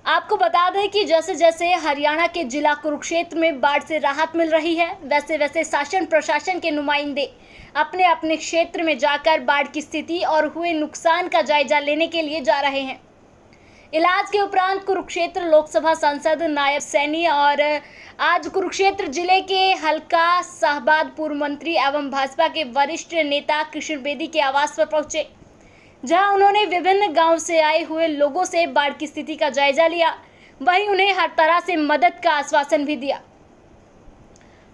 आपको बता दें कि जैसे जैसे हरियाणा के जिला कुरुक्षेत्र में बाढ़ से राहत मिल रही है, वैसे वैसे शासन प्रशासन के नुमाइंदे अपने अपने क्षेत्र में जाकर बाढ़ की स्थिति और हुए नुकसान का जायजा लेने के लिए जा रहे हैं। इलाज के उपरांत कुरुक्षेत्र लोकसभा सांसद नायब सैनी और आज कुरुक्षेत्र जिले के हल्का साहबाद पूर्व मंत्री एवं भाजपा के वरिष्ठ नेता कृष्ण बेदी के आवास पर पहुंचे, जहां उन्होंने विभिन्न गांव से आए हुए लोगों से बाढ़ की स्थिति का जायजा लिया। वहीं उन्हें हर तरह से मदद का आश्वासन भी दिया।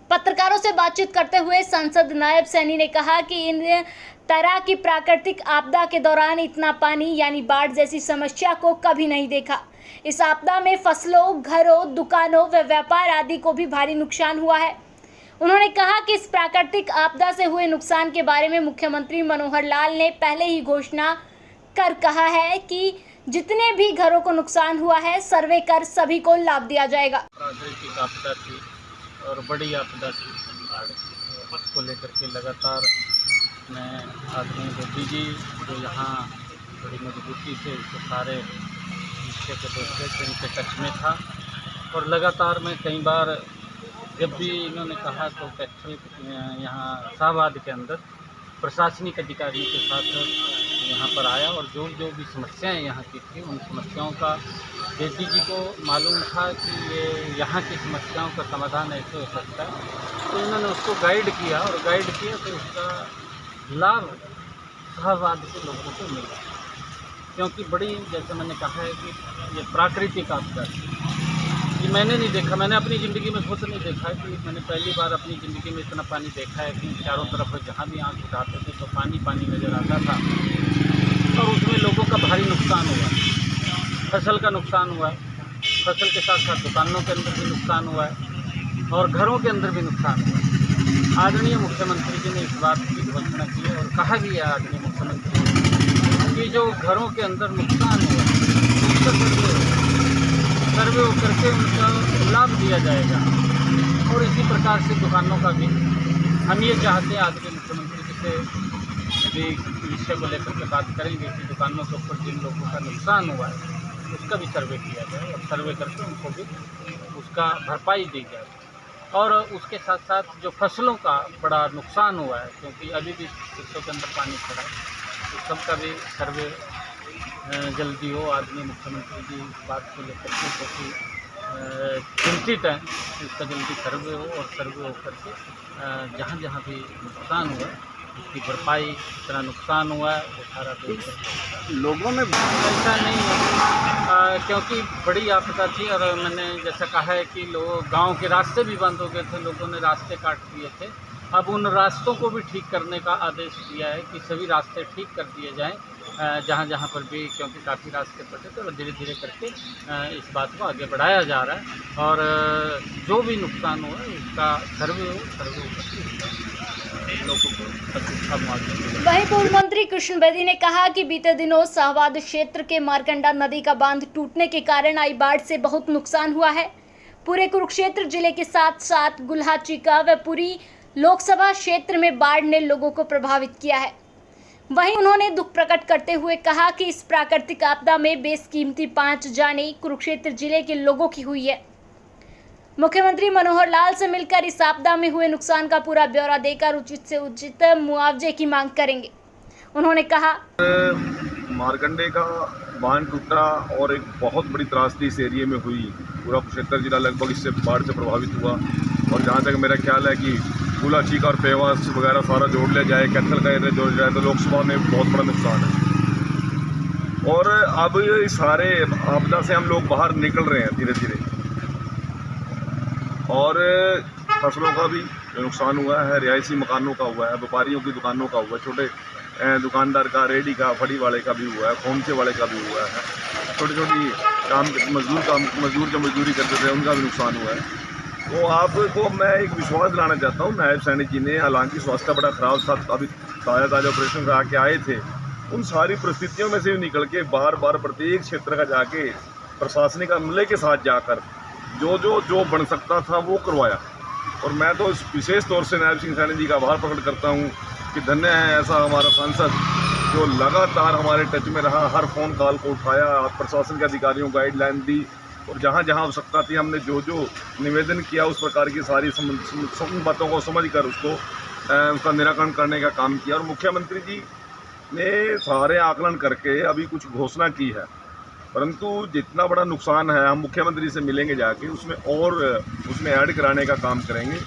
पत्रकारों से बातचीत करते हुए सांसद नायब सैनी ने कहा कि इन तरह की प्राकृतिक आपदा के दौरान इतना पानी यानी बाढ़ जैसी समस्या को कभी नहीं देखा। इस आपदा में फसलों, घरों, दुकानों व व्यापार आदि को भी भारी नुकसान हुआ है। उन्होंने कहा कि इस प्राकृतिक आपदा से हुए नुकसान के बारे में मुख्यमंत्री मनोहर लाल ने पहले ही घोषणा कर कहा है कि जितने भी घरों को नुकसान हुआ है सर्वे कर सभी को लाभ दिया जाएगा। प्राकृतिक आपदा थी और बड़ी आपदा थी, उसको लेकर के लगातार मैं आदमी मोदी जी जो यहाँ बड़ी मजबूती से इसको सारे हिस्से को देखते थे, उनके टच में था और लगातार मैं कई बार जब भी इन्होंने कहा तो कैथल यहाँ शाहबाद के अंदर प्रशासनिक अधिकारियों के साथ यहाँ पर आया और जो जो भी समस्याएं यहाँ की थी उन समस्याओं का बेदी जी को मालूम था कि ये यहाँ की समस्याओं का समाधान ऐसे हो सकता है, तो इन्होंने उसको गाइड किया और गाइड किया तो उसका लाभ शाहबाद के लोगों को मिला। क्योंकि बड़ी, जैसे मैंने कहा है कि ये प्राकृतिक आपदा ये मैंने नहीं देखा, मैंने अपनी ज़िंदगी में खुद नहीं देखा है कि मैंने पहली बार अपनी ज़िंदगी में इतना पानी देखा है कि चारों तरफ जहाँ भी आँख उठाते थे तो पानी पानी नज़र आता था और उसमें लोगों का भारी नुकसान हुआ, फसल का नुकसान हुआ है, फसल के साथ साथ दुकानों के अंदर भी नुकसान हुआ है और घरों के अंदर भी नुकसान हुआ है। आदरणीय मुख्यमंत्री जी ने इस बात की घोषणा की है और कहा भी है आदरणीय मुख्यमंत्री ने कि जो घरों के अंदर नुकसान हुआ है सर्वे करके उनका लाभ दिया जाएगा और इसी प्रकार से दुकानों का भी हम ये चाहते हैं आदरणीय मुख्यमंत्री जी से भी विषय को लेकर के बात करेंगे कि दुकानों के ऊपर जिन लोगों का नुकसान हुआ है उसका भी सर्वे किया जाए और सर्वे करके उनको भी उसका भरपाई दी जाए और उसके साथ साथ जो फसलों का बड़ा नुकसान हुआ है क्योंकि अभी भी खेतों के अंदर पानी पड़ा है उस सब का भी सर्वे जल्दी हो। आदरणीय मुख्यमंत्री जी इस बात को लेकर के क्योंकि चिंतित हैं इसका जल्दी सर्वे हो और सर्वे होकर के जहाँ जहाँ भी नुकसान हुआ है उसकी भरपाई, इतना नुकसान हुआ है वो सारा देख लोगों में ऐसा नहीं है क्योंकि बड़ी आपदा थी और मैंने जैसा कहा है कि लोग गांव के रास्ते भी बंद हो गए थे, लोगों ने रास्ते काट दिए थे। अब उन रास्तों को भी ठीक करने का आदेश दिया है कि सभी रास्ते ठीक कर दिए जाएं जहाँ जहाँ पर भी, क्योंकि काफ़ी रास्ते पड़े थे और धीरे धीरे करके इस बात को आगे बढ़ाया जा रहा है और जो भी नुकसान हुआ है उसका सर्वे लोगों को अच्छा मुआवजा मिले। वहीं पूर्व मंत्री कृष्ण बेदी ने कहा कि बीते दिनों शाहबाद क्षेत्र के मारकंडा नदी का बांध टूटने के कारण आई बाढ़ से बहुत नुकसान हुआ है। पूरे कुरुक्षेत्र जिले के साथ साथ गुल्हाचीका व पुरी लोकसभा क्षेत्र में बाढ़ ने लोगों को प्रभावित किया है। वहीं उन्होंने दुख प्रकट करते हुए कहा कि इस प्राकृतिक आपदा में बेशकीमती 5 जानें कुरुक्षेत्र जिले के लोगों की हुई है। मुख्यमंत्री मनोहर लाल से मिलकर इस आपदा में हुए नुकसान का पूरा ब्यौरा देकर उचित से उचित मुआवजे की मांग करेंगे। उन्होंने कहा मारकंडे का बांध टूटा और एक बहुत बड़ी त्रासदी इस एरिया में हुई। पूरा कुरुक्षेत्र जिला लगभग इससे बाढ़ से प्रभावित हुआ और जहाँ तक मेरा ख्याल है कि गुलाचीका और पेवास वगैरह सारा जोड़ लिया जाए, कैथल का एरिया जोड़ जाए तो लोकसभा में बहुत बड़ा नुकसान है। और अब इस सारे आपदा से हम लोग बाहर निकल रहे हैं धीरे धीरे और फसलों का भी नुकसान हुआ है, रिहायशी मकानों का हुआ है, व्यापारियों की दुकानों का हुआ है, छोटे दुकानदार का, रेडी का, फड़ी वाले का भी हुआ है, खोमचे वाले का भी हुआ है, छोटी छोटी मजदूर जो मजदूरी करते थे उनका भी नुकसान हुआ है। तो आपको मैं एक विश्वास दिलाना चाहता हूँ, नायब सैनी जी ने, हालांकि स्वास्थ्य बड़ा खराब था, अभी ताज़ा ऑपरेशन करा के आए थे, उन सारी परिस्थितियों में से निकल के बार बार प्रत्येक क्षेत्र का जाके प्रशासनिक अमले के साथ जाकर जो बन सकता था वो करवाया। और मैं तो विशेष तौर से नायब सिंह सैनी जी का आभार प्रकट करता हूँ कि धन्य है ऐसा हमारा सांसद जो लगातार हमारे टच में रहा, हर फ़ोन कॉल को उठाया, प्रशासन के अधिकारियों को गाइडलाइन दी और जहाँ जहाँ आवश्यकता थी हमने जो जो निवेदन किया उस प्रकार की सारी बातों को समझ कर उसका निराकरण करने का काम किया। और मुख्यमंत्री जी ने सारे आकलन करके अभी कुछ घोषणा की है, परंतु जितना बड़ा नुकसान है हम मुख्यमंत्री से मिलेंगे जाके उसमें ऐड कराने का काम करेंगे।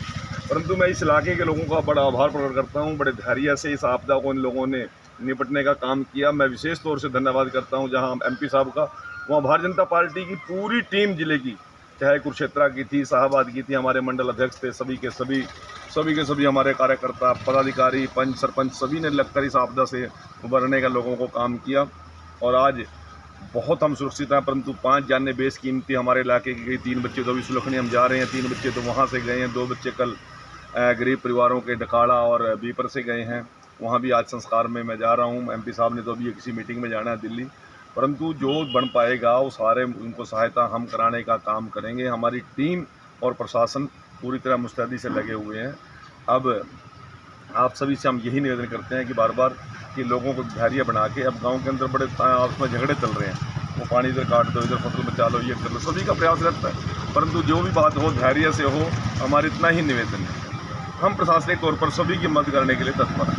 परंतु मैं इस इलाके के लोगों का बड़ा आभार प्रकट करता हूं, बड़े धैर्य से इस आपदा को इन लोगों ने निपटने का काम किया। मैं विशेष तौर से धन्यवाद करता हूं जहां MP साहब का, वहाँ भारतीय जनता पार्टी की पूरी टीम जिले की, चाहे कुरुक्षेत्रा की थी, शाहबाद की थी, हमारे मंडल अध्यक्ष थे, सभी के सभी हमारे कार्यकर्ता, पदाधिकारी, पंच, सरपंच सभी ने लगकर इस आपदा से उबरने का लोगों को काम किया। और आज बहुत हम सुरक्षित हैं, परंतु 5 जानें बेशकीमती हमारे इलाके की गई। 3 बच्चे तो अभी सुलखनी हम जा रहे हैं, 3 बच्चे तो वहाँ से गए हैं, 2 बच्चे कल गरीब परिवारों के डकाड़ा और बीपर से गए हैं, वहाँ भी आज संस्कार में मैं जा रहा हूँ। MP साहब ने तो अभी किसी मीटिंग में जाना है दिल्ली, परंतु जो बन पाएगा वो सारे उनको सहायता हम कराने का काम करेंगे। हमारी टीम और प्रशासन पूरी तरह मुस्तैदी से लगे हुए हैं। अब आप सभी से हम यही निवेदन करते हैं कि बार बार कि लोगों को धैर्य बना के, अब गांव के अंदर बड़े आपस में झगड़े चल रहे हैं, वो पानी इधर काट दो, इधर फसल बचा लो, ये कर लो, सभी का प्रयास रहता है, परंतु जो भी बात हो धैर्य से हो, हमारा इतना ही निवेदन है। हम प्रशासनिक तौर पर सभी की मदद करने के लिए तत्पर हैं।